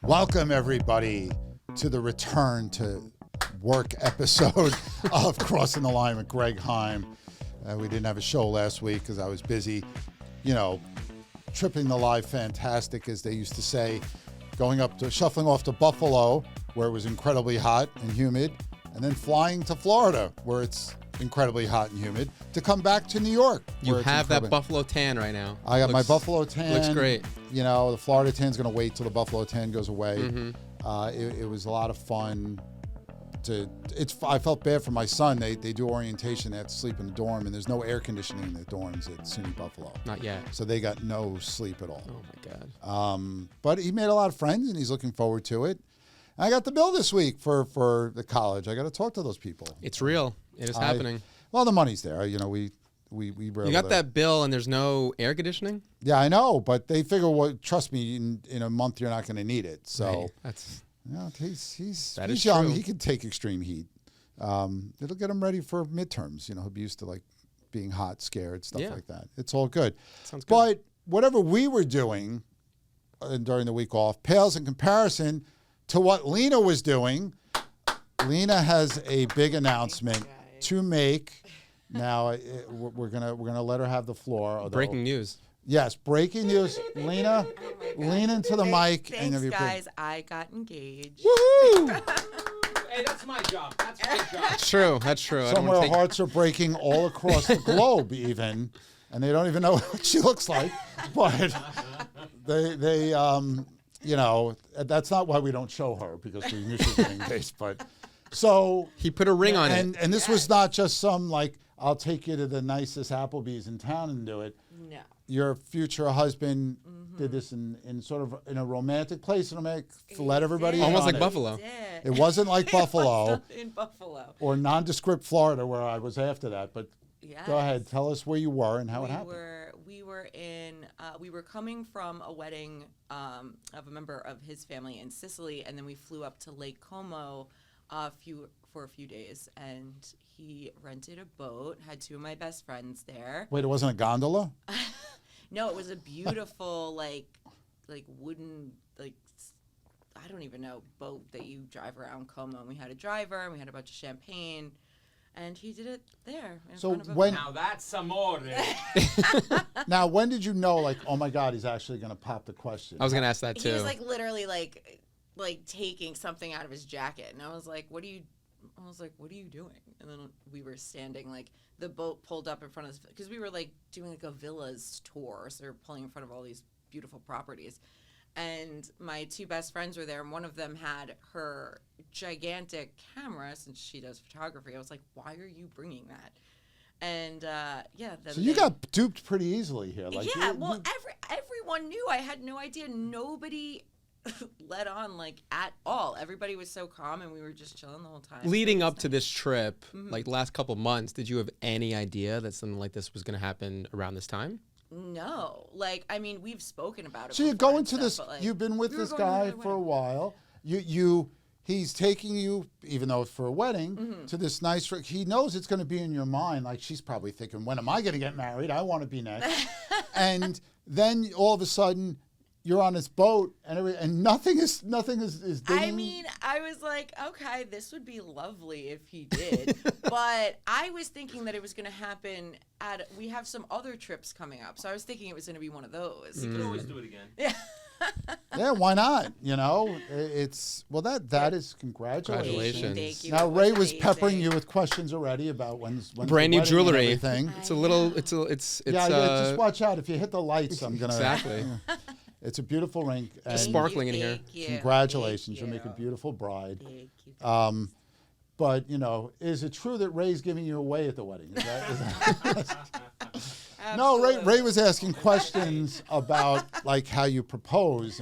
Welcome, everybody, to the return to work episode of Crossing the Line with Greg Heym. We didn't have a show last week because I was busy, tripping the live fantastic, as they used to say, shuffling off to Buffalo, where it was incredibly hot and humid, and then flying to Florida, where it's incredibly hot and humid, to come back to New York. You have that Buffalo tan right now. I got my Buffalo tan. Looks great. The Florida tan's going to wait till the Buffalo tan goes away. Mm-hmm. It was a lot of fun. I felt bad for my son. They do orientation. They have to sleep in the dorm, and there's no air conditioning in the dorms at SUNY Buffalo. Not yet. So they got no sleep at all. Oh my God. But he made a lot of friends, and he's looking forward to it. I got the bill this week for the college. I got to talk to those people. It's real. It is happening. Well, the money's there. We were. You got that bill, and there's no air conditioning? Yeah, I know, but they figure, well, trust me, in a month you're not going to need it. So. Right. That's. Yeah, he's young. True. He can take extreme heat. It'll get him ready for midterms. He'll be used to being hot, scared, stuff like that. It's all good. Sounds good. But whatever we were doing during the week off pales in comparison to what Lena was doing. Lena has a big announcement to make. Now we're gonna let her have the floor. Breaking news. Yes, breaking news. Lena, lean into the mic. Thanks, guys. I got engaged. Woohoo! Hey, that's my job. That's my job. That's true. That's true. Somewhere hearts are breaking all across the globe, even, and they don't even know what she looks like. But they that's not why we don't show her, because we knew she was getting engaged. But so he put a ring on it, and this was not just some I'll take you to the nicest Applebee's in town and do it. No. Your future husband did this in a romantic place, let everybody in almost on like it. Buffalo. It wasn't like Buffalo. It was in Buffalo. Or nondescript Florida, where I was after that. But Yes. go ahead, tell us where you were and how it happened. We were coming from a wedding of a member of his family in Sicily, and then we flew up to Lake Como for a few days, and he rented a boat, had two of my best friends there. Wait, it wasn't a gondola? No, it was a beautiful, wooden, I don't even know, boat that you drive around Como. And we had a driver, and we had a bunch of champagne, and he did it there in front of a Now that's amore. Now, when did you know, oh my God, he's actually going to pop the question? I was gonna ask that too. He was literally taking something out of his jacket, and I was like, what are you doing? And then we were standing, the boat pulled up in front of us, because we were doing a villas tour, so we were pulling in front of all these beautiful properties, and my two best friends were there, and one of them had her gigantic camera, since she does photography. I was like, why are you bringing that? And so you got duped pretty easily here. Everyone knew. I had no idea. Nobody let on at all. Everybody was so calm, and we were just chilling the whole time. Leading up to this trip, the last couple months, did you have any idea that something like this was going to happen around this time? No. We've spoken about it. So you're going to this, you've been with this guy for a while. He's taking you, even though it's for a wedding, to this nice, he knows it's going to be in your mind. She's probably thinking, when am I going to get married? I want to be next. And then all of a sudden, you're on this boat, and nothing is dinging. I was like, okay, this would be lovely if he did. But I was thinking that it was going to happen we have some other trips coming up. So I was thinking it was going to be one of those. You can always do it again. Yeah. Yeah, why not? It's, that is congratulations. Thank you. Now, Ray was peppering you with questions already about when's brand new jewelry. Everything. It's a little, it's just watch out. If you hit the lights, I'm going to. Exactly. It's a beautiful ring. Sparkling in here. Congratulations. You'll make a beautiful bride. Thank you. But, is it true that Ray's giving you away at the wedding? Is that No, Ray was asking questions about how you propose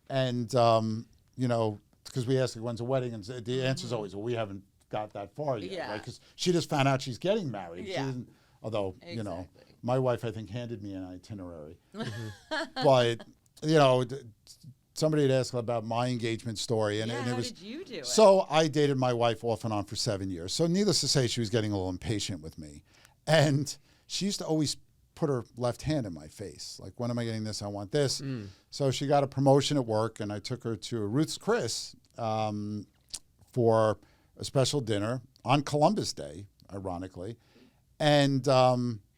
and because we asked when's the wedding, and the answer is always, well, we haven't got that far yet, right? Because she just found out she's getting married. Yeah. Although, Exactly. my wife, I think, handed me an itinerary. But, somebody had asked about my engagement story. And, how did you do it? So I dated my wife off and on for 7 years. So needless to say, she was getting a little impatient with me. And she used to always put her left hand in my face. Like, when am I getting this? I want this. So she got a promotion at work, and I took her to Ruth's Chris for a special dinner on Columbus Day, ironically. And,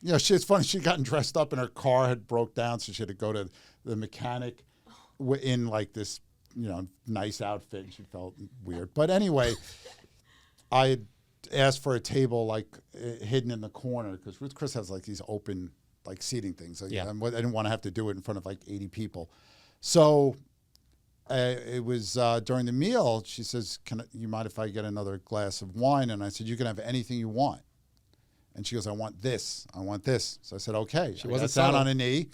it's funny. She'd gotten dressed up, and her car had broke down, so she had to go to the mechanic in, like, this, nice outfit, and she felt weird. But anyway, I had asked for a table, like, hidden in the corner, because Ruth Chris has, like, these open, like, seating things. Like, I didn't want to have to do it in front of, like, 80 people. So it was during the meal, she says, you mind if I get another glass of wine? And I said, you can have anything you want. And she goes, I want this. I want this. So I said, okay. She got down on a knee,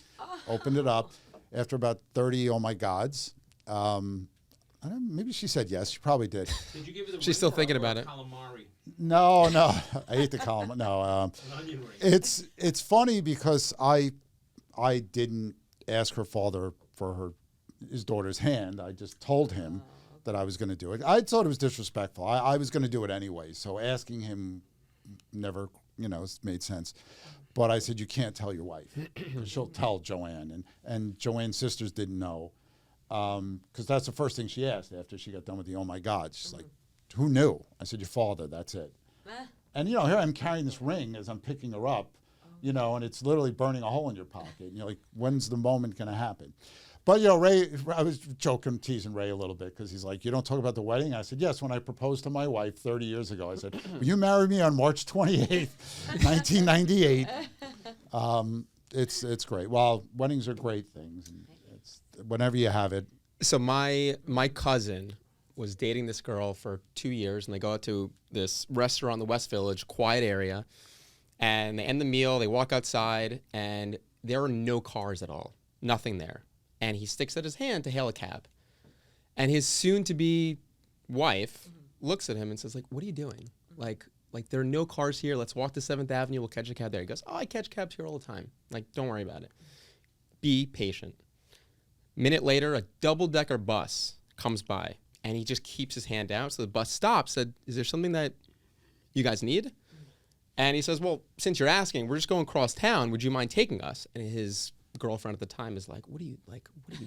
opened it up. After about 30 oh my gods, maybe she said yes. She probably did. Did you give her the She's still ring thinking or about it. Calamari? No. I hate the calamari. No. An onion ring. It's funny because I didn't ask her father for his daughter's hand. I just told him that I was going to do it. I thought it was disrespectful. I was going to do it anyway. So asking him never, made sense. But I said, you can't tell your wife. She'll tell Joanne. And Joanne's sisters didn't know. Because that's the first thing she asked after she got done with the oh my God. She's like, who knew? I said, your father, that's it. And, here I'm carrying this ring as I'm picking her up, and it's literally burning a hole in your pocket. And you're like, when's the moment going to happen? But, Ray, I was teasing Ray a little bit because he's like, you don't talk about the wedding? I said, yes, when I proposed to my wife 30 years ago. I said, will you marry me on March 28th, 1998? It's great. Well, weddings are great things. And it's whenever you have it. So my cousin was dating this girl for 2 years, and they go out to this restaurant in the West Village, quiet area, and they end the meal, they walk outside, and there are no cars at all, nothing there. And he sticks out his hand to hail a cab. And his soon-to-be wife looks at him and says, like, what are you doing? Like there are no cars here. Let's walk to 7th Avenue. We'll catch a cab there. He goes, I catch cabs here all the time. Like, don't worry about it. Be patient. Minute later, a double-decker bus comes by, and he just keeps his hand out. So the bus stops, said, is there something that you guys need? And he says, well, since you're asking, we're just going across town. Would you mind taking us? And his girlfriend at the time is like, what are you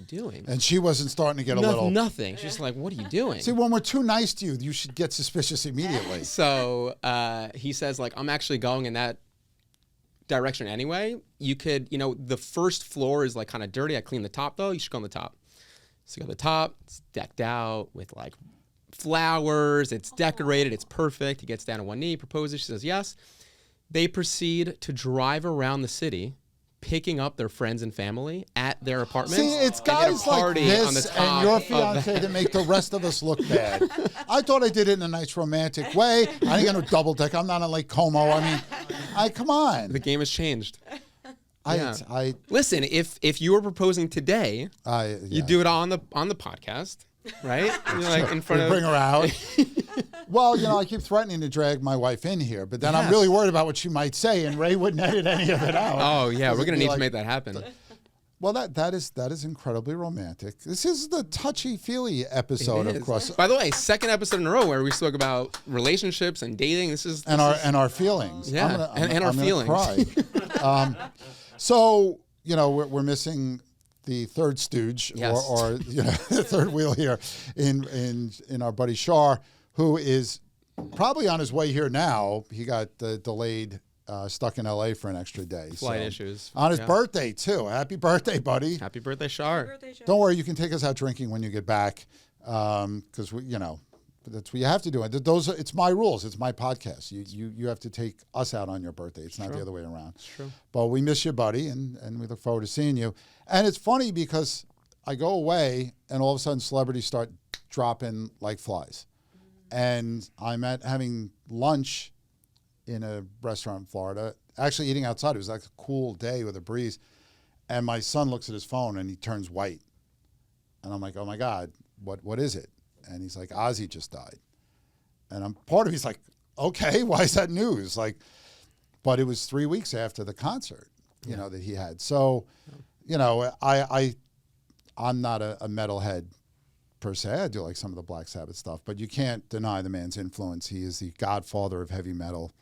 doing? And she wasn't starting to get a little... Nothing. She's like, what are you doing? See, when we're too nice to you, you should get suspicious immediately. So he says, like, I'm actually going in that direction anyway. You could, the first floor is, like, kind of dirty. I cleaned the top, though. You should go on the top. So you go to the top. It's decked out with, like, flowers. It's decorated. It's perfect. He gets down on one knee, proposes. She says yes. They proceed to drive around the city, picking up their friends and family at their apartments. See, it's guys like this and your fiance that make the rest of us look bad. I thought I did it in a nice romantic way. I ain't gonna double deck. I'm not on Lake Como. I mean, come on. The game has changed. I listen. If you were proposing today, you do it on the podcast, right? You're like in front of. Bring her out. Well, I keep threatening to drag my wife in here, but then I'm really worried about what she might say, and Ray wouldn't edit any of it out. Oh yeah, we're gonna need to make that happen. Well, that is incredibly romantic. This is the touchy-feely episode of Cross. By the way, second episode in a row where we spoke about relationships and dating. This is our feelings. Yeah, and our feelings. Cry. So we're missing the third stooge, yes. or the third wheel here in our buddy Shar, who is probably on his way here now. He got delayed, stuck in LA for an extra day. Flight issues. On his birthday, too. Happy birthday, buddy. Happy birthday, Shar. Don't worry, you can take us out drinking when you get back, because that's what you have to do. It's my rules. It's my podcast. You have to take us out on your birthday. It's not the other way around. It's true. But we miss you, buddy, and we look forward to seeing you. And it's funny because I go away, and all of a sudden celebrities start dropping like flies. And I'm having lunch in a restaurant in Florida, actually eating outside. It was like a cool day with a breeze. And my son looks at his phone and he turns white. And I'm like, oh my God, what is it? And he's like, Ozzy just died. And part of me's like, okay, why is that news? But it was 3 weeks after the concert, that he had. So, I'm not a metalhead per se. I do like some of the Black Sabbath stuff, but you can't deny the man's influence. He is the godfather of heavy metal.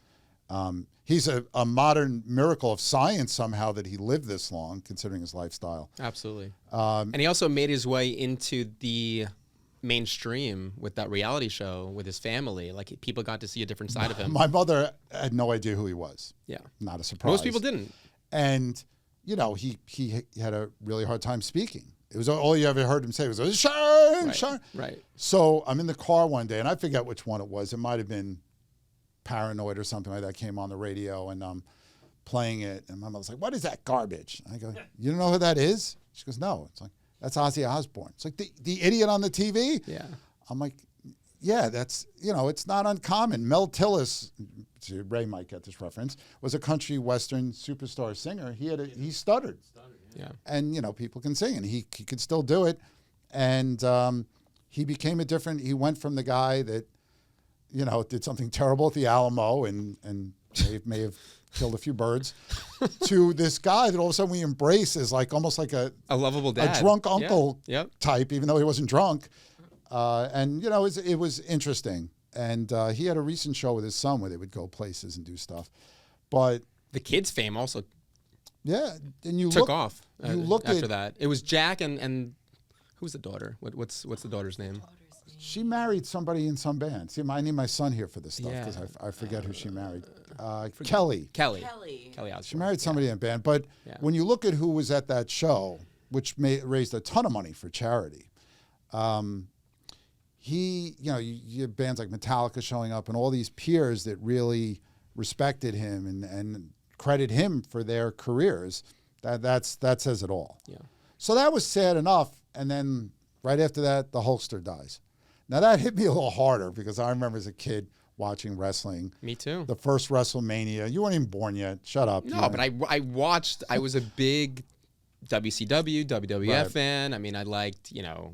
He's a modern miracle of science somehow that he lived this long, considering his lifestyle. Absolutely. And he also made his way into the mainstream with that reality show with his family. Like people got to see a different side of him. My mother had no idea who he was. Yeah. Not a surprise. Most people didn't. And, you know, he had a really hard time speaking. It was all you ever heard him say was, Shar, Shar. Right. So I'm in the car one day, and I forget which one it was. It might have been Paranoid or something like that came on the radio, and I'm playing it. And my mother's like, what is that garbage? I go, you don't know who that is? She goes, no. It's like, that's Ozzy Osbourne. It's like the idiot on the TV? Yeah. I'm like, yeah, that's, you know, it's not uncommon. Mel Tillis, Ray might get this reference, was a country western superstar singer. He stuttered. Yeah. And, you know, people can sing, and he could still do it. And he became he went from the guy that, you know, did something terrible at the Alamo and may have killed a few birds, to this guy that all of a sudden we embrace as like almost like a lovable dad, a drunk uncle Yep. type, even though he wasn't drunk. And, you know, it was interesting. And he had a recent show with his son where they would go places and do stuff. But the kids' fame also yeah, and you took look, off you look after at, that. It was Jack and who's the daughter? What's the daughter's name? She married somebody in some band. See, I need my son here for this stuff because Yeah. I forget who she married. Kelly. Kelly Kelly. Osbourne. She married somebody in a band. But Yeah. when you look at who was at that show, which raised a ton of money for charity, you know, you have bands like Metallica showing up and all these peers that really respected him and credit him for their careers. That says it all. Yeah. So that was sad enough. And then right after that, the Hulkster dies. Now that hit me a little harder because I remember as a kid watching wrestling. Me too. The first WrestleMania. You weren't even born yet. Shut up. No, but I watched. I was a big WCW, WWF Right. fan. I mean, I liked, you know,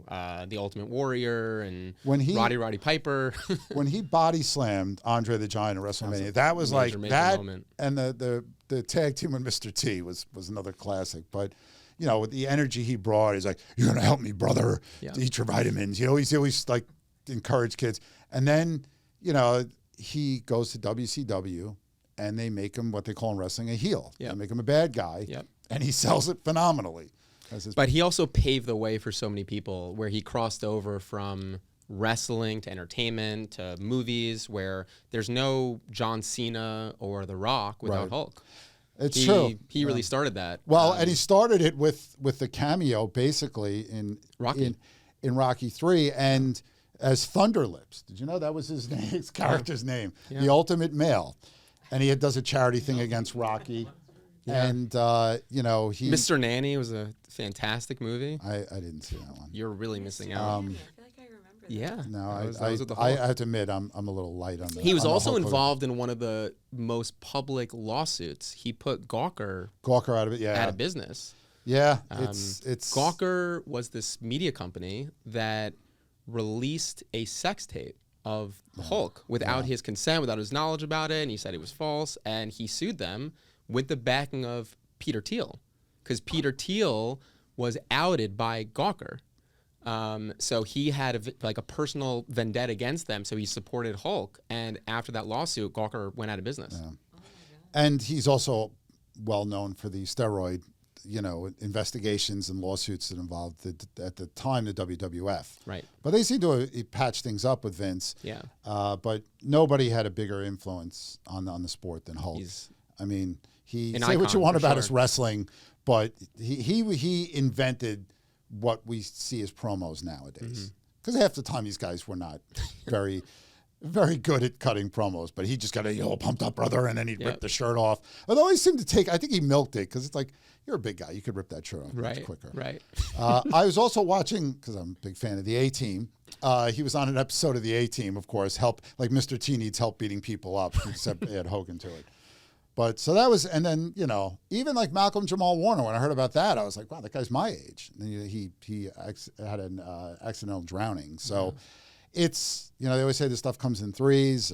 the Ultimate Warrior and When he- Roddy Piper. when he body slammed Andre the Giant at WrestleMania, that was major like that. moment. And the tag team with Mr. T was another classic. But you know, with the energy he brought, he's like, "You're gonna help me, brother. Yeah. Eat your vitamins." You know, he's always like encourage kids. And then, you know, he goes to WCW, and they make him what they call in wrestling a heel. Yep. They make him a bad guy, Yep. and he sells it phenomenally. But he also paved the way for so many people where he crossed over from wrestling to entertainment to movies where there's no John Cena or The Rock without Right. Hulk. It's true. He really started that. Well, and he started it with the cameo basically in Rocky. in Rocky 3 and as Thunderlips. Did you know that was his name, his character's name? Yeah. The Ultimate Male. And he does a charity thing against Rocky. Yeah. And you know, Mr. Nanny was a fantastic movie. I didn't see that one. You're really missing out. I feel like I remember that. Yeah. No, That was with the I Hulk. have to admit I'm a little light on that. He was on the also Hulk involved in one of the most public lawsuits. He put Gawker Gawker out of it, yeah. out of business. Yeah, Um, it's Gawker was this media company that released a sex tape of Hulk without his consent, without his knowledge about it, and he said it was false, and he sued them with the backing of Peter Thiel, because Peter Thiel was outed by Gawker. So he had a personal vendetta against them, so he supported Hulk, and after that lawsuit, Gawker went out of business. Yeah. And he's also well known for the steroid, you know, investigations and lawsuits that involved at the time the WWF. Right. But they seem to have patched things up with Vince. Yeah. But nobody had a bigger influence on the sport than Hulk. I mean, he An say what you icon, want for about his sure. wrestling, but he invented what we see as promos nowadays. Because half the time these guys were not very very good at cutting promos, but he just got all pumped up, brother, and then he'd rip the shirt off. Although he seemed to take, I think he milked it because it's like, you're a big guy, you could rip that shirt off much quicker. Right. I was also watching, because I'm a big fan of the A-Team, he was on an episode of the A-Team, of course, like Mr. T needs help beating people up, except add Hogan to it. But so that was, and then, you know, even like Malcolm Jamal Warner, when I heard about that, I was like, wow, that guy's my age. And then he had an accidental drowning. So it's, you know, they always say this stuff comes in threes.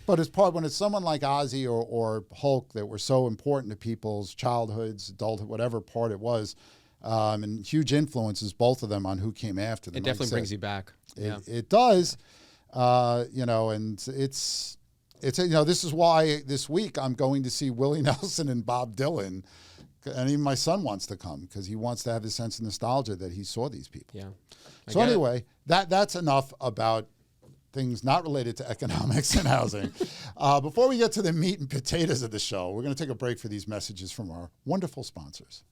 But it's part, when it's someone like Ozzy or Hulk that were so important to people's childhoods, adulthood, whatever part it was, and huge influences, both of them, on who came after them. It definitely brings you back. Yeah. It does, you know, and it's It's this is why this week I'm going to see Willie Nelson and Bob Dylan, and even my son wants to come because he wants to have this sense of nostalgia that he saw these people. Yeah. So anyway, that's enough about things not related to economics and housing. Before we get to the meat and potatoes of the show, we're going to take a break for these messages from our wonderful sponsors.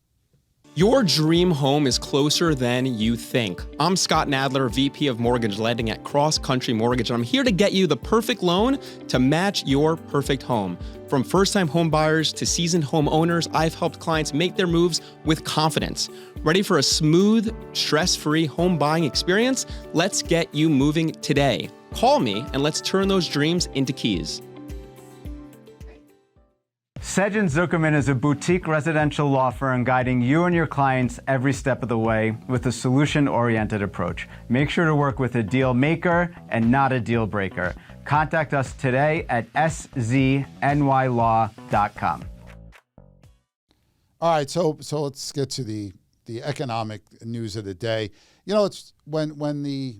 Your dream home is closer than you think. I'm Scott Nadler, VP of Mortgage Lending at CrossCountry Mortgage, and I'm here to get you the perfect loan to match your perfect home. From first-time home buyers to seasoned homeowners, I've helped clients make their moves with confidence. Ready for a smooth, stress-free home buying experience? Let's get you moving today. Call me and let's turn those dreams into keys. Sedgh and Zuckerman is a boutique residential law firm guiding you and your clients every step of the way with a solution-oriented approach. Make sure to work with a deal maker and not a deal breaker. Contact us today at sznylaw.com. All right, so let's get to the economic news of the day. It's when the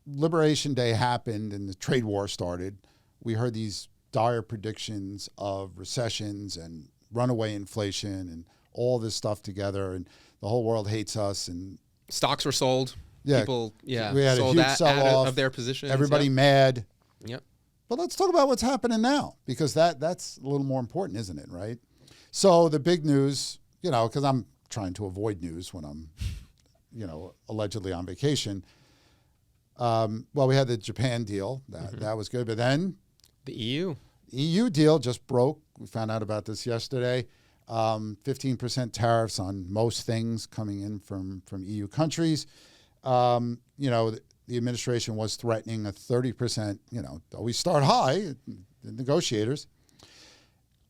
Liberation Day happened and the trade war started, we heard these dire predictions of recessions and runaway inflation and all this stuff together, and the whole world hates us. And stocks were sold. Yeah, People, we had a sold huge that sell-off. out of their positions. Everybody Yep. mad. Yep. But let's talk about what's happening now, because that's a little more important, isn't it? Right. So the big news, because I'm trying to avoid news when I'm, allegedly on vacation. We had the Japan deal. That was good, but then The EU. EU deal just broke. We found out about this yesterday. 15% tariffs on most things coming in from EU countries. The administration was threatening a 30%, always start high, the negotiators.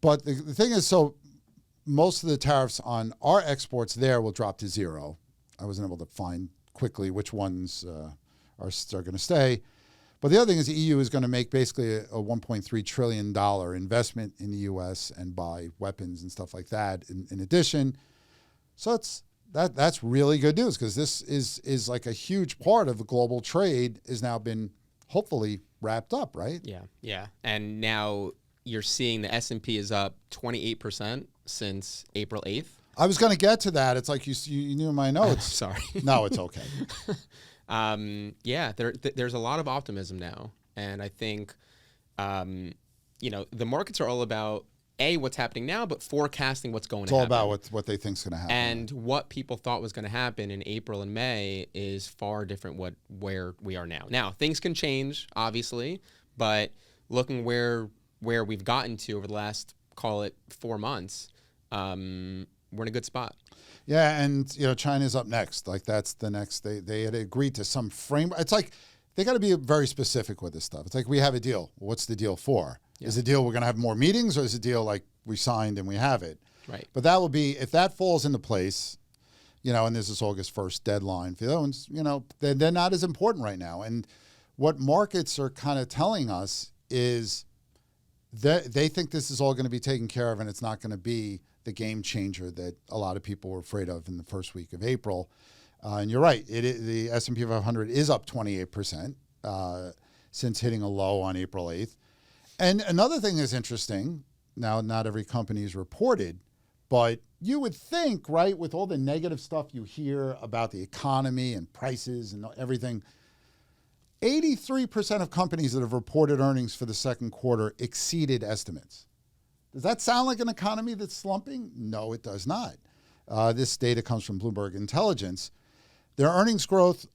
But the thing is, so most of the tariffs on our exports there will drop to zero. I wasn't able to find quickly which ones are going to stay. But the other thing is the EU is going to make basically a $1.3 trillion investment in the U.S. and buy weapons and stuff like that in addition. So that's really good news, because this is like a huge part of the global trade is now been hopefully wrapped up, right? Yeah. And now you're seeing the S&P is up 28% since April 8th. I was going to get to that. It's like you knew my notes. Sorry. No, it's okay. There's a lot of optimism now, and I think, the markets are all about what's happening now, but forecasting what's going to happen. It's all about what they think's going to happen. And what people thought was going to happen in April and May is far different where we are now. Now things can change, obviously, but looking where we've gotten to over the last, call it 4 months, we're in a good spot. Yeah, and China's up next. Like that's the next. They had agreed to some framework. It's like they got to be very specific with this stuff. It's like we have a deal. What's the deal for? Yeah. Is the deal we're going to have more meetings, or is the deal like we signed and we have it? Right. But that will be, if that falls into place, and there's this August 1st deadline for those, they're not as important right now. And what markets are kind of telling us is that they think this is all going to be taken care of, and it's not going to be the game changer that a lot of people were afraid of in the first week of April. And you're right, the S&P 500 is up 28% since hitting a low on April 8th. And another thing that's interesting, now not every company is reported, but you would think, right, with all the negative stuff you hear about the economy and prices and everything, 83% of companies that have reported earnings for the second quarter exceeded estimates. Does that sound like an economy that's slumping? No, it does not. This data comes from Bloomberg Intelligence. Their earnings growth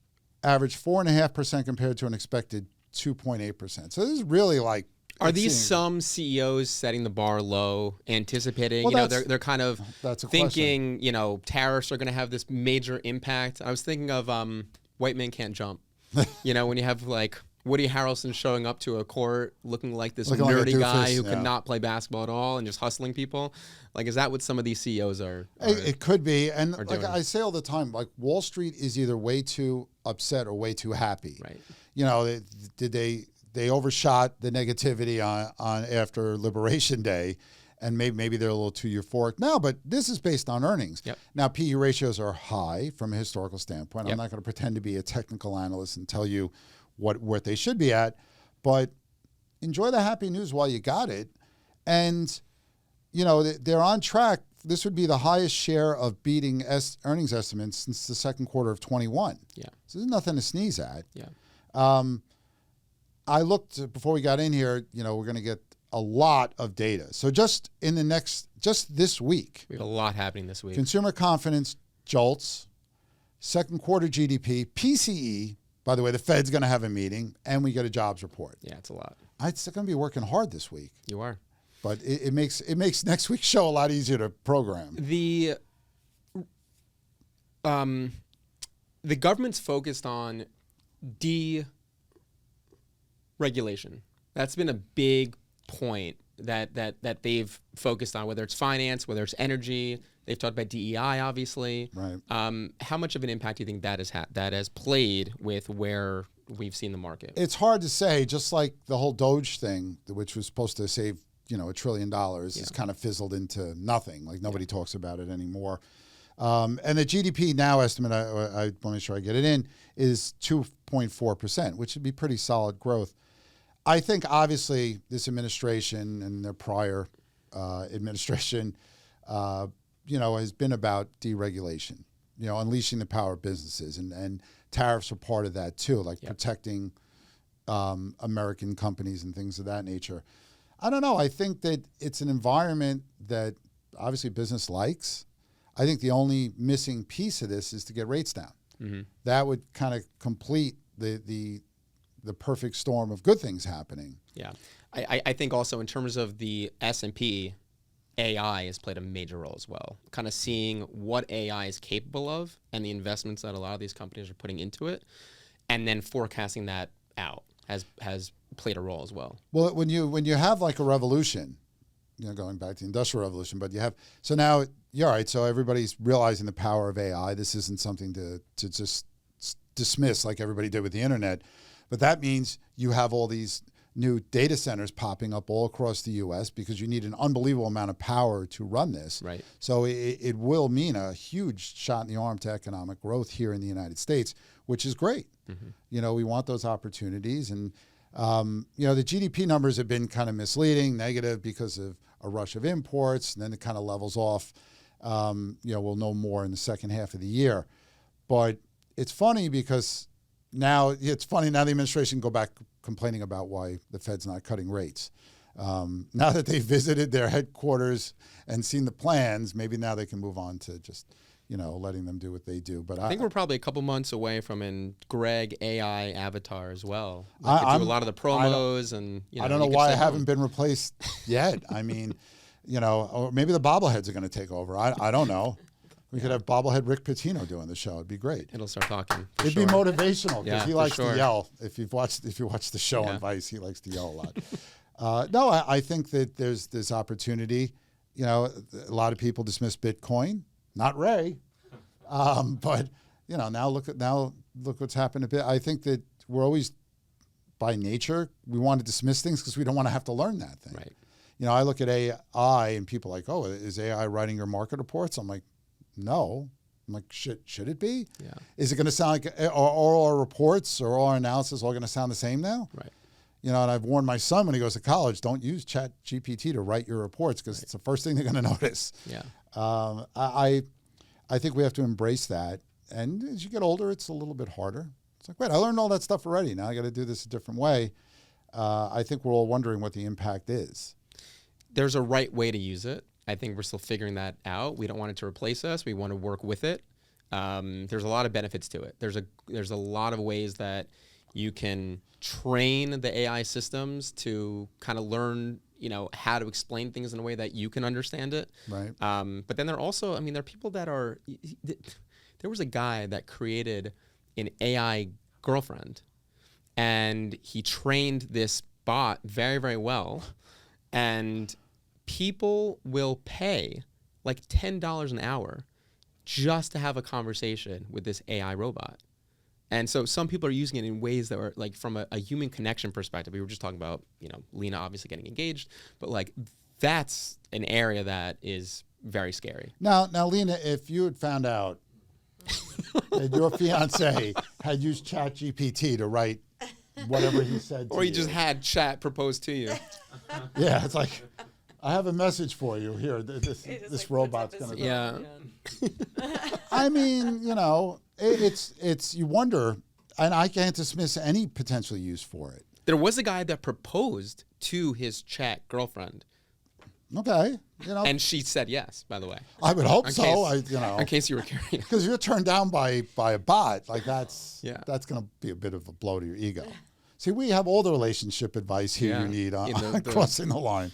averaged 4.5% compared to an expected 2.8%. So this is really like. Are these some CEOs setting the bar low, anticipating? Well, they're kind of thinking, tariffs are going to have this major impact. I was thinking of White Men Can't Jump. When you have like Woody Harrelson showing up to a court looking like this nerdy guy who could not play basketball at all and just hustling people. Like, is that what some of these CEOs are it could be. And like doing? I say all the time, like Wall Street is either way too upset or way too happy. Right. They overshot the negativity on after Liberation Day, and maybe they're a little too euphoric now, but this is based on earnings. Yep. Now, PE ratios are high from a historical standpoint. Yep. I'm not going to pretend to be a technical analyst and tell you what they should be at, but enjoy the happy news while you got it. And, you know, they're on track. This would be the highest share of beating earnings estimates since the second quarter of 21. Yeah. So there's nothing to sneeze at. Yeah. I looked before we got in here, you know, we're going to get a lot of data. So just this week, We have a lot happening this week. consumer confidence jolts, second quarter GDP, PCE. By the way, the Fed's going to have a meeting, and we get a jobs report. Yeah, it's a lot. I'm still going to be working hard this week, You are. but it makes next week's show a lot easier to program. The government's focused on deregulation. That's been a big point that they've focused on, whether it's finance, whether it's energy. They've talked about DEI, obviously. Right. How much of an impact do you think that has played with where we've seen the market? It's hard to say, just like the whole Doge thing, which was supposed to save, you know, $1 trillion, has kind of fizzled into nothing. Like nobody talks about it anymore. And the GDP now estimate, I want to make sure I get it in, is 2.4%, which would be pretty solid growth. I think obviously this administration and their prior administration, you know, has been about deregulation, you know, unleashing the power of businesses, and tariffs are part of that too, like protecting American companies and things of that nature. I don't know. I think that it's an environment that obviously business likes. I think the only missing piece of this is to get rates down. Mm-hmm. That would kind of complete the perfect storm of good things happening. Yeah. I think also in terms of the S&P, AI has played a major role as well. Kind of seeing what AI is capable of and the investments that a lot of these companies are putting into it, and then forecasting that out has played a role as well. Well, when you have like a revolution, you know, going back to the Industrial Revolution, but you have, so now you're all right. So everybody's realizing the power of AI. This isn't something to just dismiss like everybody did with the internet, but that means you have all these new data centers popping up all across the U.S. because you need an unbelievable amount of power to run this. Right. So it will mean a huge shot in the arm to economic growth here in the United States, which is great. Mm-hmm. You know, we want those opportunities. And, you know, the GDP numbers have been kind of misleading, negative because of a rush of imports, and then it kind of levels off. You know, we'll know more in the second half of the year. But it's funny because now the administration go back complaining about why the Fed's not cutting rates. Now that they visited their headquarters and seen the plans, maybe now they can move on to just, you know, letting them do what they do. But I think we're probably a couple months away from an Greg AI avatar as well. Like do a lot of the promos, and you know, I don't know why I haven't been replaced yet. I mean, you know, or maybe the bobbleheads are going to take over. I don't know. We could have bobblehead Rick Pitino doing the show. It'd be great. It'll start talking. It'd be motivational because he likes to yell. If you watch the show on Vice, he likes to yell a lot. No, I think that there's this opportunity. You know, a lot of people dismiss Bitcoin. Not Ray, but you know, now look what's happened a bit. I think that we're always, by nature, we want to dismiss things because we don't want to have to learn that thing. Right. You know, I look at AI and people are like, oh, is AI writing your market reports? I'm like, no. I'm like, should it be? Yeah. Is it going to sound like, are all our reports or all our analysis all going to sound the same now? Right. You know, and I've warned my son when he goes to college, don't use Chat GPT to write your reports because it's the first thing they're going to notice. Yeah. I think we have to embrace that. And as you get older, it's a little bit harder. It's like, wait, I learned all that stuff already. Now I got to do this a different way. I think we're all wondering what the impact is. There's a right way to use it. I think we're still figuring that out. We don't want it to replace us. We want to work with it. There's a lot of benefits to it. There's a lot of ways that you can train the AI systems to kind of learn, you know, how to explain things in a way that you can understand it. Right. But then there are people that are. There was a guy that created an AI girlfriend, and he trained this bot very, very well, and people will pay like $10 an hour just to have a conversation with this AI robot. And so some people are using it in ways that are like from a human connection perspective. We were just talking about, you know, Lena obviously getting engaged, but like that's an area that is very scary. Now, Lena, if you had found out that your fiance had used ChatGPT to write whatever he said to Or you you. just had chat propose to you. Yeah, it's like, I have a message for you. Here, this He just, this like, puts robot's up his going to... Yeah. I mean, it's you wonder, and I can't dismiss any potential use for it. There was a guy that proposed to his chat girlfriend, Okay, and she said yes, by the way. I would hope In so. case- In case you were curious. Because you're turned down by a bot, like that's Yeah. going to be a bit of a blow to your ego. See, we have all the relationship advice here Yeah. you need on, In the- crossing the line.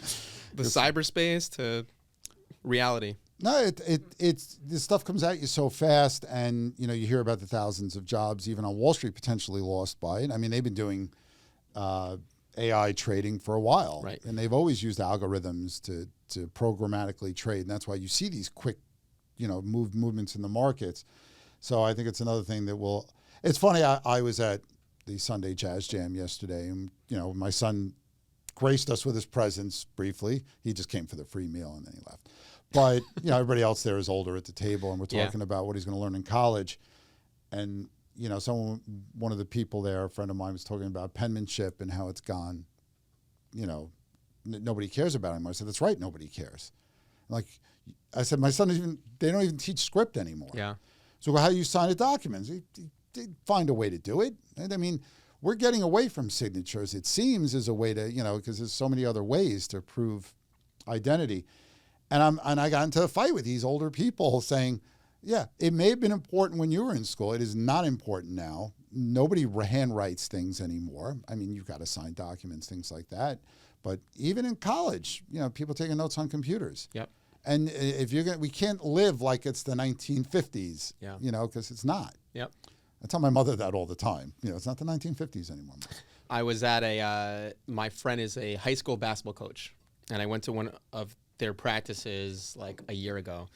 The cyberspace to reality. No, it's this stuff comes at you so fast, and you hear about the thousands of jobs even on Wall Street potentially lost by it. I mean, they've been doing AI trading for a while, Right. and they've always used algorithms to programmatically trade, and that's why you see these quick, movements in the markets. So I think it's another thing that will. It's funny. I was at the Sunday Jazz Jam yesterday, and my son graced us with his presence briefly. He just came for the free meal and then he left. But everybody else there is older at the table, and we're talking about what he's going to learn in college. And one of the people there, a friend of mine, was talking about penmanship and how it's gone. Nobody cares about it anymore. I said, that's right, nobody cares. Like I said, my son they don't even teach script anymore. Yeah. So how do you sign a document? They find a way to do it. And I mean, we're getting away from signatures, it seems, as a way to, because there's so many other ways to prove identity. And I got into a fight with these older people saying, yeah, it may have been important when you were in school. It is not important now. Nobody handwrites things anymore. I mean, you've got to sign documents, things like that. But even in college, people taking notes on computers. Yep. And we can't live like it's the 1950s, Yeah. Because it's not. Yep. I tell my mother that all the time. It's not the 1950s anymore. I was at my friend is a high school basketball coach, and I went to one of their practices like a year ago,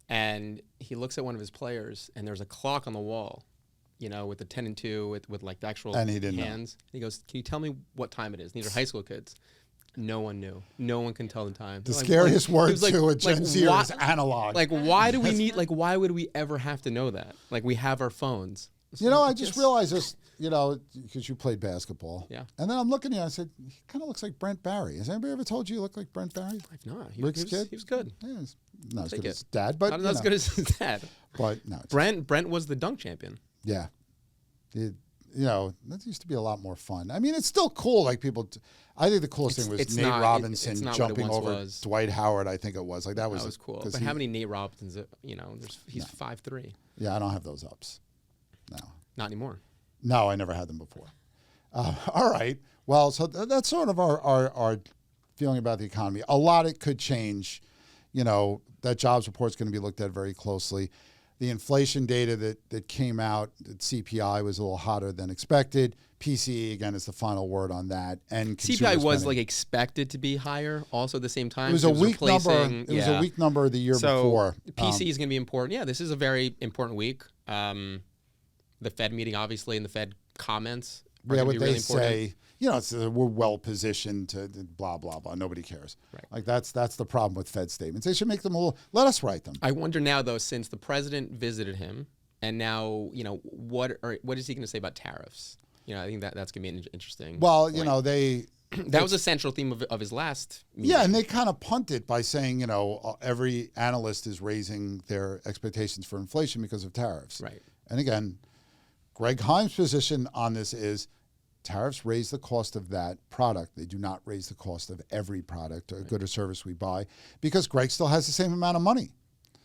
and he looks at one of his players, and there's a clock on the wall, with the 10 and 2 with like the actual And he didn't know. hands. He goes, "Can you tell me what time it is?" And these are high school kids. No one knew. No one can tell the time. The scariest word he was to a Gen Zer why- is analog. Like, why do we need? Like, why would we ever have to know that? Like, we have our phones. So I just realized this, because you played basketball. Yeah. And then I'm looking at you, I said, he kind of looks like Brent Barry. Has anybody ever told you you look like Brent Barry? I've not. Rick's kid? He was good. Yeah, he's not as Take good it. as dad, but Not as good as his dad. But no, it's- Brent was the dunk champion. yeah. That used to be a lot more fun. I mean, it's still cool. Like I think the coolest thing was it's Nate not- Robinson it's not what it jumping once over was. Dwight Howard. I think it was like that was cool. 'cause But how many Nate Robinsons? He's 5'3". Yeah, I don't have those ups. No. Not anymore. No, I never had them before. All right. Well, so that's sort of our feeling about the economy. A lot it could change. That jobs report is going to be looked at very closely. The inflation data that came out, that CPI was a little hotter than expected. PCE, again, is the final word on that. And consumer CPI was spending. expected to be higher. Also, at the same time, It was a weak number. replacing- It was a weak number the year so before. PC is going to be important. Yeah, this is a very important week. The Fed meeting, obviously, and the Fed comments are Yeah, going what to be they really important. say, it's, we're well positioned to blah, blah, blah. Nobody cares. Right. Like that's the problem with Fed statements. They should make them let us write them. I wonder now, though, since the president visited him, and now what is he going to say about tariffs? I think that's going to be interesting. Well, point. they. That was a central theme of his last meeting. Yeah, and they kind of punt it by saying, every analyst is raising their expectations for inflation because of tariffs. Right. And again, Greg Heym's position on this is tariffs raise the cost of that product. They do not raise the cost of every product or good or service we buy, because Greg still has the same amount of money.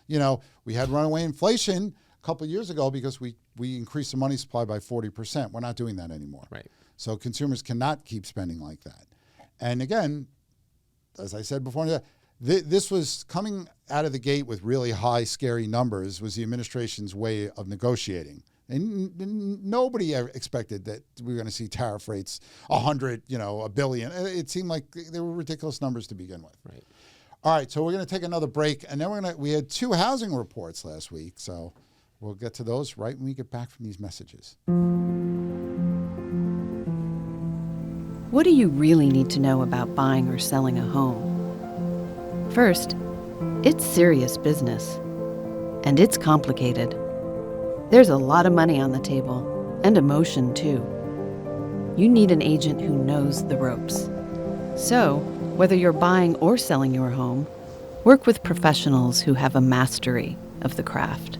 We had runaway inflation a couple of years ago because we increased the money supply by 40%. We're not doing that anymore. Right. So consumers cannot keep spending like that. And again, as I said before, this was coming out of the gate with really high, scary numbers, was the administration's way of negotiating. And nobody ever expected that we were going to see tariff rates 100, a billion. It seemed like they were ridiculous numbers to begin with. Right. All right, so we're going to take another break, and then we had 2 housing reports last week, so we'll get to those right when we get back from these messages. What do you really need to know about buying or selling a home? First, it's serious business, and it's complicated. There's a lot of money on the table, and emotion too. you need an agent who knows the ropes. So, whether you're buying or selling your home, work with professionals who have a mastery of the craft.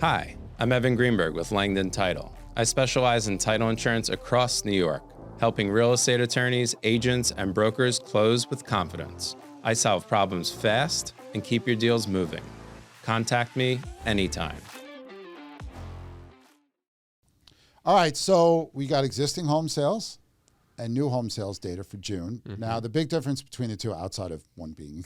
Hi, I'm Evan Greenberg with Langdon Title. I specialize in title insurance across New York, helping real estate attorneys, agents, and brokers close with confidence. I solve problems fast and keep your deals moving. Contact me anytime. All right, so we got existing home sales and new home sales data for June. Now, the big difference between the two, outside of one being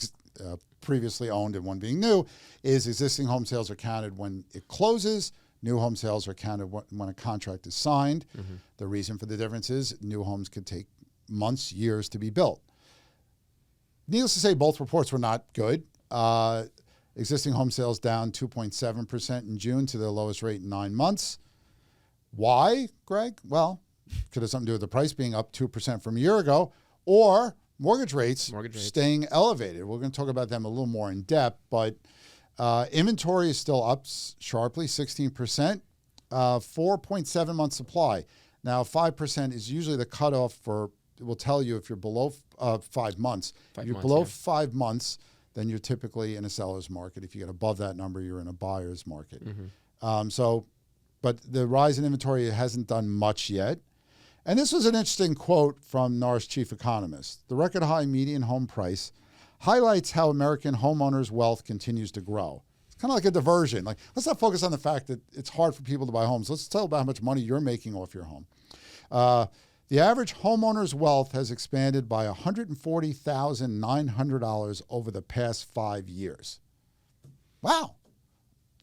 previously owned and one being new, is existing home sales are counted when it closes. New home sales are counted when a contract is signed. The reason for the difference is new homes could take months, years to be built. Needless to say, both reports were not good. Existing home sales down 2.7% in June to their lowest rate in 9 months. Why, Greg? Well, could have something to do with the price being up 2% from a year ago, or mortgage rates staying elevated. We're going to talk about them a little more in depth, but inventory is still up sharply, 16%, 4.7 month supply. Now, 5% is usually the cutoff for, it will tell you if you're below 5 months. If you're below 5 months, then you're typically in a seller's market. If you get above that number, you're in a buyer's market. But the rise in inventory hasn't done much yet. And this was an interesting quote from NAR's chief economist. The record high median home price highlights how American homeowners' wealth continues to grow. It's kind of like a diversion. Like, let's not focus on the fact that it's hard for people to buy homes. Let's tell about how much money you're making off your home. The average homeowner's wealth has expanded by $140,900 over the past 5 years. Wow.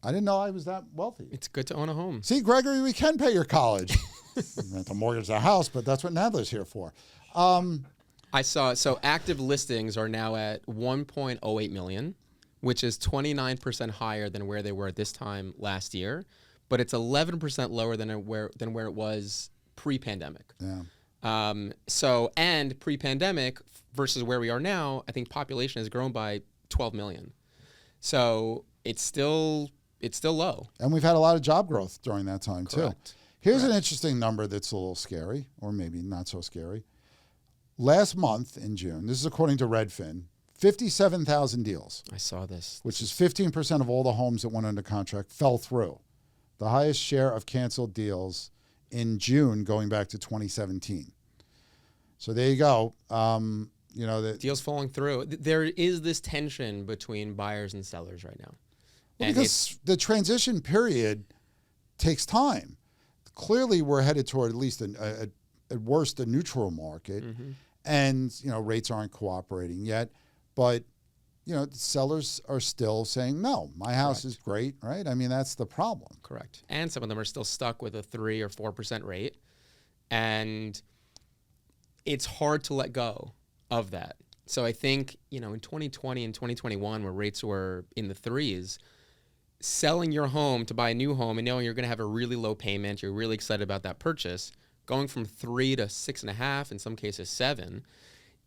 I didn't know I was that wealthy. It's good to own a home. See, Gregory, we can pay your college. You have to mortgage the house, but that's what Nadler's here for. I saw, so active listings are now at 1.08 million, which is 29% higher than where they were at this time last year, but it's 11% lower than where it was pre-pandemic. Yeah. And pre-pandemic versus where we are now, I think population has grown by 12 million. So it's still low. And we've had a lot of job growth during that time, Correct. too. Here's an interesting number that's a little scary, or maybe not so scary. Last month in June, this is according to Redfin, 57,000 deals. I saw this. Which is 15% of all the homes that went under contract fell through. The highest share of canceled deals in June going back to 2017. So there you go. Deals falling through. There is this tension between buyers and sellers right now. Well, because the transition period takes time. Clearly, we're headed toward at least at worst a neutral market, and rates aren't cooperating yet. But sellers are still saying no. My house is great, right? I mean, that's the problem. Correct. And some of them are still stuck with a 3 or 4% rate, and it's hard to let go of that. So I think in 2020 and 2021, where rates were in the 3s. Selling your home to buy a new home and knowing you're going to have a really low payment, you're really excited about that purchase, going from 3 to 6.5, in some cases 7,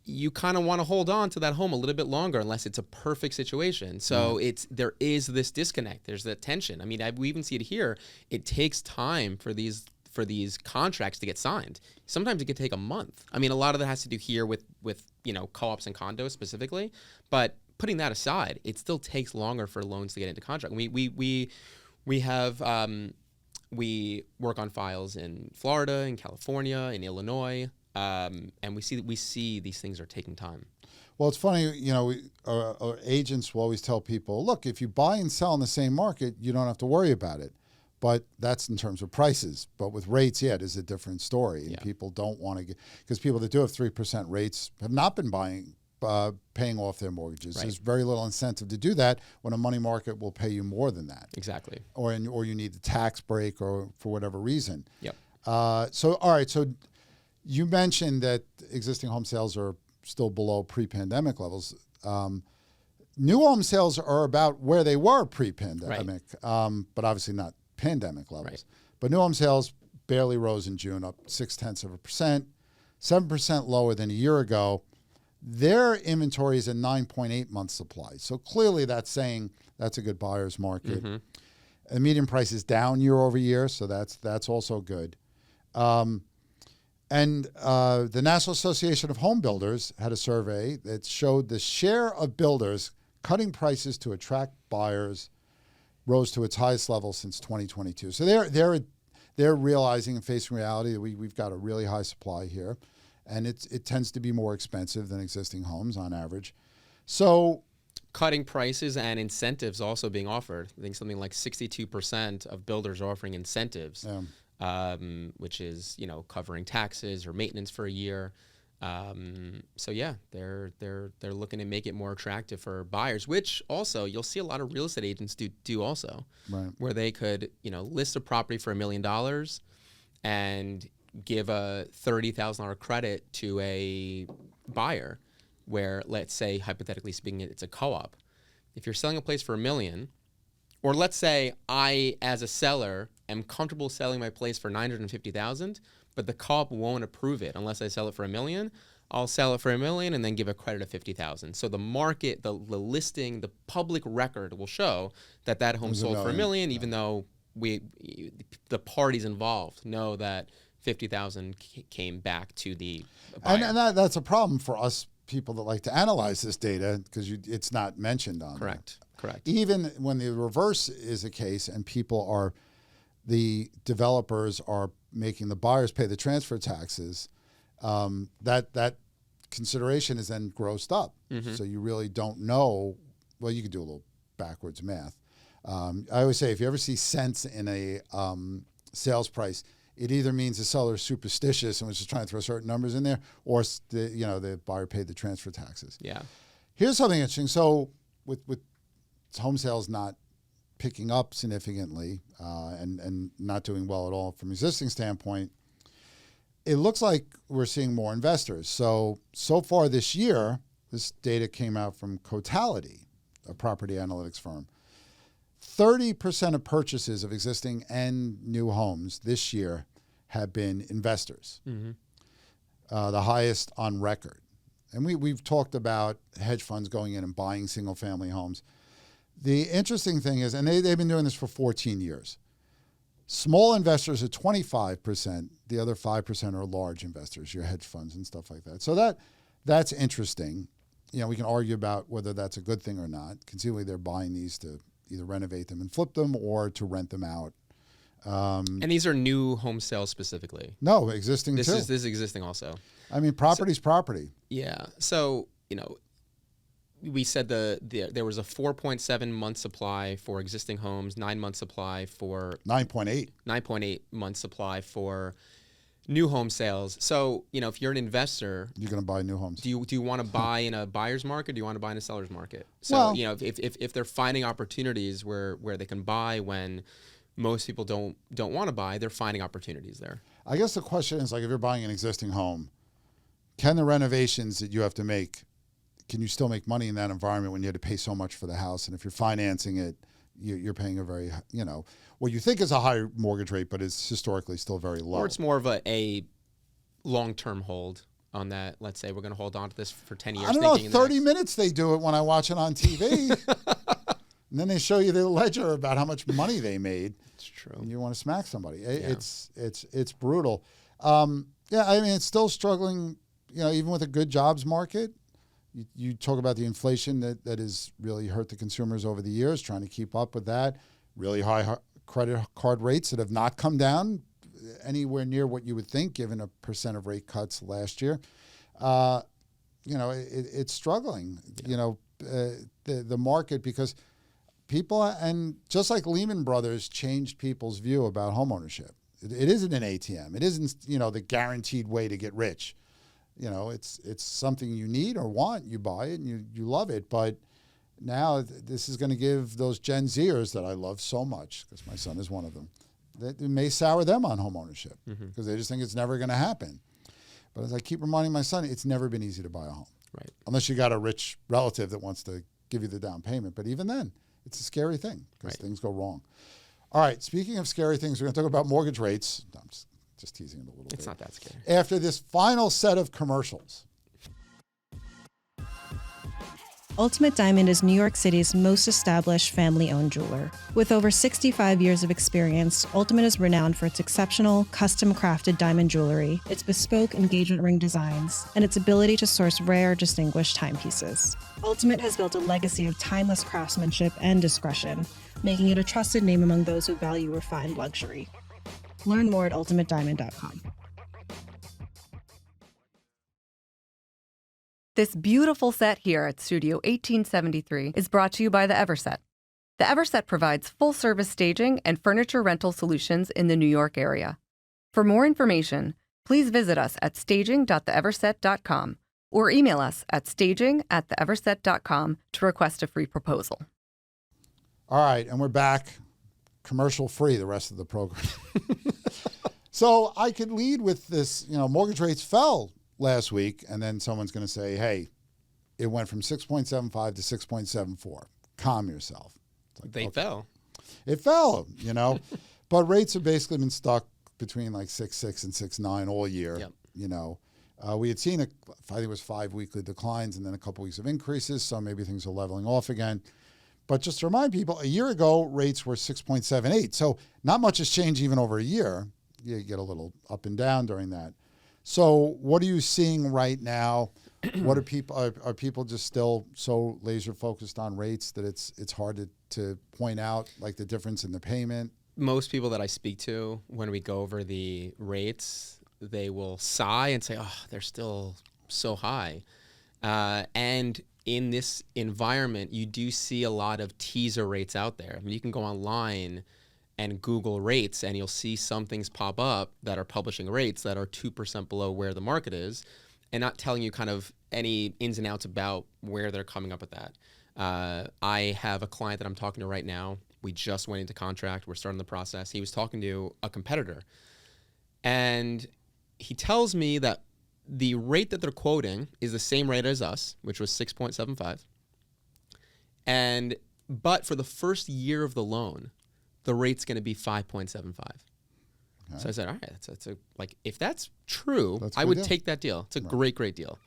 you kind of want to hold on to that home a little bit longer unless it's a perfect situation. So there is this disconnect. There's that tension. I mean, we even see it here. It takes time for these contracts to get signed. Sometimes it could take a month. I mean, a lot of that has to do here with co-ops and condos specifically, but putting that aside, it still takes longer for loans to get into contract. We work on files in Florida, in California, in Illinois, and we see these things are taking time. Well, it's funny, our agents will always tell people, look, if you buy and sell in the same market, you don't have to worry about it. But that's in terms of prices. But with rates, it is a different story. And people don't want to get, because people that do have 3% rates have not been paying off their mortgages. Right. There's very little incentive to do that when a money market will pay you more than that. Exactly. Or you need the tax break or for whatever reason. Yep. So you mentioned that existing home sales are still below pre-pandemic levels. New home sales are about where they were pre-pandemic, but obviously not pandemic levels. Right. But new home sales barely rose in June, up 0.6%, 7% lower than a year ago. Their inventory is a 9.8 month supply. So clearly that's saying that's a good buyer's market. The median price is down year over year, so that's also good. And the National Association of Home Builders had a survey that showed the share of builders cutting prices to attract buyers rose to its highest level since 2022. So they're realizing and facing reality that we've got a really high supply here, and it tends to be more expensive than existing homes on average. So cutting prices and incentives also being offered. I think something like 62% of builders are offering incentives, which is covering taxes or maintenance for a year. So yeah, they're looking to make it more attractive for buyers, which also you'll see a lot of real estate agents do also, right, where they could list a property for $1 million and give a $30,000 credit to a buyer, where let's say hypothetically speaking it's a co-op. If you're selling a place for $1 million, or let's say I as a seller am comfortable selling my place for $950,000. But the co-op won't approve it unless I sell it for $1 million. I'll sell it for $1 million and then give a credit of $50,000. So the market, the listing, the public record will show that home sold for $1 million, even though the parties involved know that $50,000 came back to the buyer. And that's a problem for us people that like to analyze this data, because it's not mentioned on Correct. Even when the reverse is the case and the developers are making the buyers pay the transfer taxes, that consideration is then grossed up. Mm-hmm. So you really don't know. Well, you could do a little backwards math. I always say if you ever see cents in a sales price, it either means the seller is superstitious and was just trying to throw certain numbers in there, or the buyer paid the transfer taxes. Yeah. Here's something interesting. So with home sales not picking up significantly and not doing well at all from an existing standpoint, it looks like we're seeing more investors. So far this year, this data came out from Cotality, a property analytics firm. 30% of purchases of existing and new homes this year have been investors, the highest on record. And we've talked about hedge funds going in and buying single-family homes. The interesting thing is, and they've been doing this for 14 years, small investors are 25%. The other 5% are large investors, your hedge funds and stuff like that. So that's interesting. We can argue about whether that's a good thing or not. Conceivably, they're buying these to either renovate them and flip them or to rent them out. And these are new home sales specifically? No, existing this too. This is existing also. I mean, property's property. Yeah. So, we said there was a 4.7 month supply for existing homes, 9 month supply for 9.8 month supply for new home sales. So, if you're an investor, you're going to buy new homes. Do you want to buy in a buyer's market? Or do you want to buy in a seller's market? So, well, if they're finding opportunities where they can buy when most people don't want to buy, they're finding opportunities there. I guess the question is, like, if you're buying an existing home, can the renovations that you have to make, can you still make money in that environment when you had to pay so much for the house? And if you're financing it, you're paying a very, what you think is a high mortgage rate, but it's historically still very low. Or it's more of a long-term hold on that. Let's say we're going to hold on to this for 10 years. I don't know, 30 minutes they do it when I watch it on TV. And then they show you the ledger about how much money they made. It's true. And you want to smack somebody. Yeah. It's brutal. It's still struggling, even with a good jobs market. You talk about the inflation that has really hurt the consumers over the years, trying to keep up with that. Really high credit card rates that have not come down anywhere near what you would think, given a percent of rate cuts last year. It's struggling, the market, because people, and just like Lehman Brothers changed people's view about homeownership. It isn't an ATM. It isn't, the guaranteed way to get rich. It's something you need or want. You buy it and you love it. But now this is going to give those Gen Zers that I love so much, because my son is one of them, that it may sour them on home ownership because they just think it's never going to happen. But as I keep reminding my son, it's never been easy to buy a home. Right. Unless you got a rich relative that wants to give you the down payment. But even then, it's a scary thing because things go wrong. All right, speaking of scary things, we're going to talk about mortgage rates. No, I'm just teasing it a little bit. It's not that scary. After this final set of commercials. Ultimate Diamond is New York City's most established family-owned jeweler. With over 65 years of experience, Ultimate is renowned for its exceptional, custom-crafted diamond jewelry, its bespoke engagement ring designs, and its ability to source rare, distinguished timepieces. Ultimate has built a legacy of timeless craftsmanship and discretion, making it a trusted name among those who value refined luxury. Learn more at ultimatediamond.com. This beautiful set here at Studio 1873 is brought to you by the Everset. The Everset provides full-service staging and furniture rental solutions in the New York area. For more information, please visit us at staging.theeverset.com or email us at staging@theeverset.com to request a free proposal. All right, and we're back, commercial free the rest of the program. So I could lead with this, mortgage rates fell last week, and then someone's going to say, hey, it went from 6.75 to 6.74. Calm yourself. Like, They fell. It fell, but rates have basically been stuck between like 6.6 and 6.9 all year. Yep. We had seen, I think it was 5 weekly declines and then a couple weeks of increases, so maybe things are leveling off again. But just to remind people, a year ago, rates were 6.78. So not much has changed even over a year. You get a little up and down during that. So what are you seeing right now? What are people just still so laser focused on rates that it's hard to point out like the difference in the payment? Most people that I speak to, when we go over the rates, they will sigh and say, oh, they're still so high. And in this environment, you do see a lot of teaser rates out there. I mean, you can go online and Google rates, and you'll see some things pop up that are publishing rates that are 2% below where the market is, and not telling you kind of any ins and outs about where they're coming up with that. I have a client that I'm talking to right now. We just went into contract. We're starting the process. He was talking to a competitor, and he tells me that the rate that they're quoting is the same rate as us, which was 6.75. But for the first year of the loan, the rate's going to be 5.75. Okay. So I said, all right, that's if that's true, I would take that deal. It's a great deal.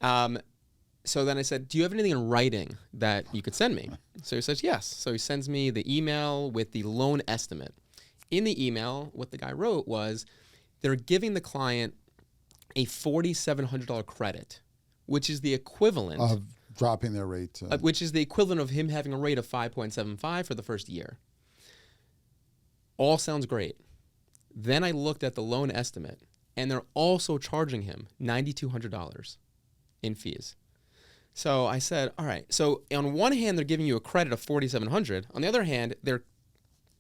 So then I said, do you have anything in writing that you could send me? So he says, yes. So he sends me the email with the loan estimate. In the email, what the guy wrote was they're giving the client a $4,700 credit, which is the equivalent of dropping their rate. Which is the equivalent of him having a rate of 5.75 for the first year. All sounds great. Then I looked at the loan estimate, and they're also charging him $9,200 in fees. So I said, all right. So on one hand, they're giving you a credit of $4,700. On the other hand, they're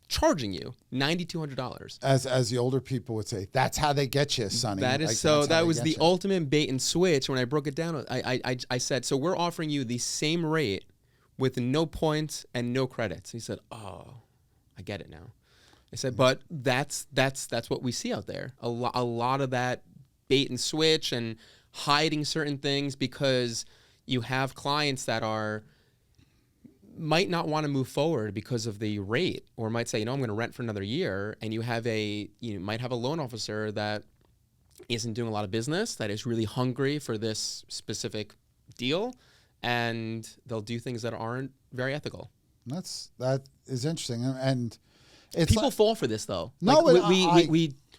charging you $9,200. As the older people would say, that's how they get you, Sonny. That is that was the ultimate bait and switch. When I broke it down, I said, so we're offering you the same rate with no points and no credits. He said, oh, I get it now. I said, but that's what we see out there. A lot of that bait and switch and hiding certain things because you have clients that might not want to move forward because of the rate, or might say, I'm going to rent for another year, and you might have a loan officer that isn't doing a lot of business, that is really hungry for this specific deal, and they'll do things that aren't very ethical. That is interesting, and people fall for this though. No,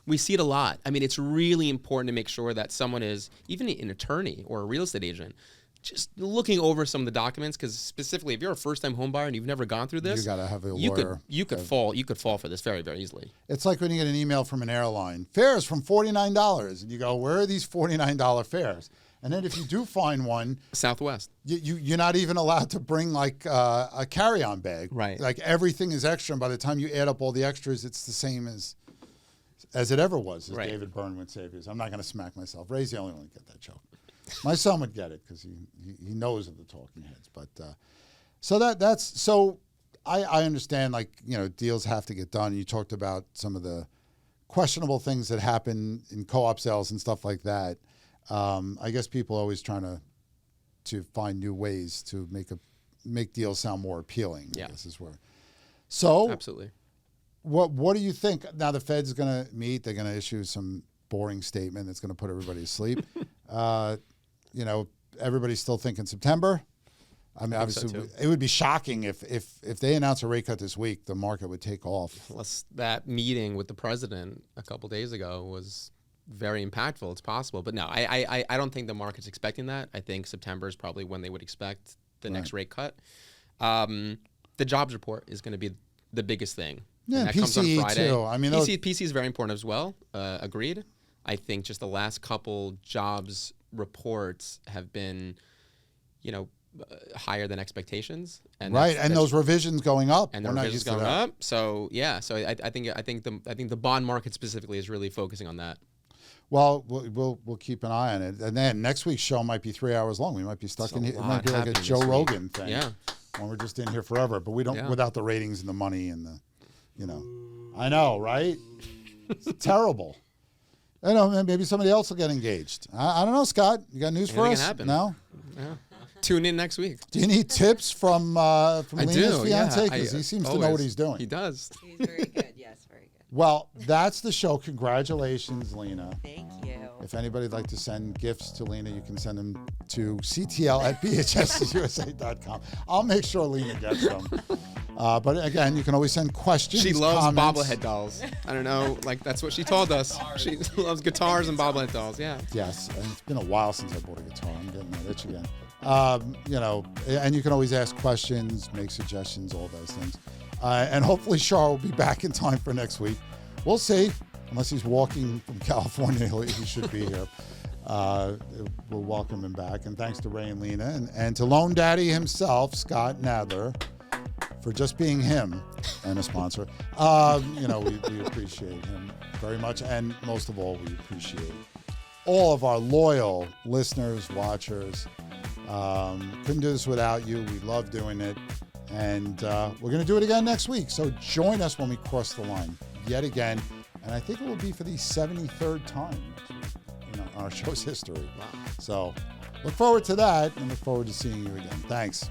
we see it a lot. I mean, it's really important to make sure that someone is, even an attorney or a real estate agent, just looking over some of the documents, because specifically if you're a first-time home buyer and you've never gone through this, you got to have a lawyer. You could fall for this very, very easily. It's like when you get an email from an airline, fares from $49, and you go, where are these $49 fares? And then if you do find one, Southwest, you're not even allowed to bring like a carry-on bag. Right. Like everything is extra, and by the time you add up all the extras, it's the same as it ever was, as David Byrne would say. I'm not going to smack myself. Ray's the only one to get that joke. My son would get it because he knows of the talking heads. But so I understand, like, deals have to get done. You talked about some of the questionable things that happen in co-op sales and stuff like that. I guess people are always trying to find new ways to make deals sound more appealing. Yeah. I guess is where. So absolutely. What do you think? Now the Fed's going to meet. They're going to issue some boring statement that's going to put everybody to sleep. Everybody's still thinking September. I mean, I think so, obviously, too. it would be shocking if they announce a rate cut this week, the market would take off. Plus, that meeting with the president a couple days ago was very impactful. It's possible, but no, I don't think the market's expecting that. I think September is probably when they would expect the next rate cut. The jobs report is going to be the biggest thing. Yeah, and that comes on PCE Friday. too. I mean, PC is very important as well. Agreed. I think just the last couple jobs reports have been, higher than expectations. And right, and those revisions going up. And the We're not revisions used to going that. up. So yeah, so I think the bond market specifically is really focusing on that. Well, we'll keep an eye on it, and then next week's show might be 3 hours long. We might be stuck in here. It might be like a happening Joe this week. Rogan thing. Yeah. When we're just in here forever, but we don't Yeah. without the ratings and the money and the, I know, right? It's terrible. I know, maybe somebody else will get engaged. I don't know, Scott. You got news for Anything us? can happen. No. Yeah. Tune in next week. Do you need tips from Lena's fiance? Yeah. Because he seems to know what he's doing. He does. He's very good. Yes, very good. Well, that's the show. Congratulations, Lena. Thank you. If anybody'd like to send gifts to Lena, you can send them to ctl@bhsusa.com. I'll make sure Lena gets them. But again, you can always send questions. She loves comments. bobblehead dolls. I don't know, that's what she told us. She loves guitars and bobblehead dolls. Yeah. Yes, and it's been a while since I bought a guitar. I'm getting that itch again. And you can always ask questions, make suggestions, all those things. And hopefully Shar will be back in time for next week. We'll see. Unless he's walking from California, he should be here. We'll welcome him back. And thanks to Ray and Lena and to Lone Daddy himself, Scott Nadler, for just being him and a sponsor. We appreciate him very much. And most of all, we appreciate all of our loyal listeners, watchers. Couldn't do this without you. We love doing it. And we're going to do it again next week. So join us when we cross the line yet again. And I think it will be for the 73rd time in our show's history. Wow. So look forward to that and look forward to seeing you again. Thanks.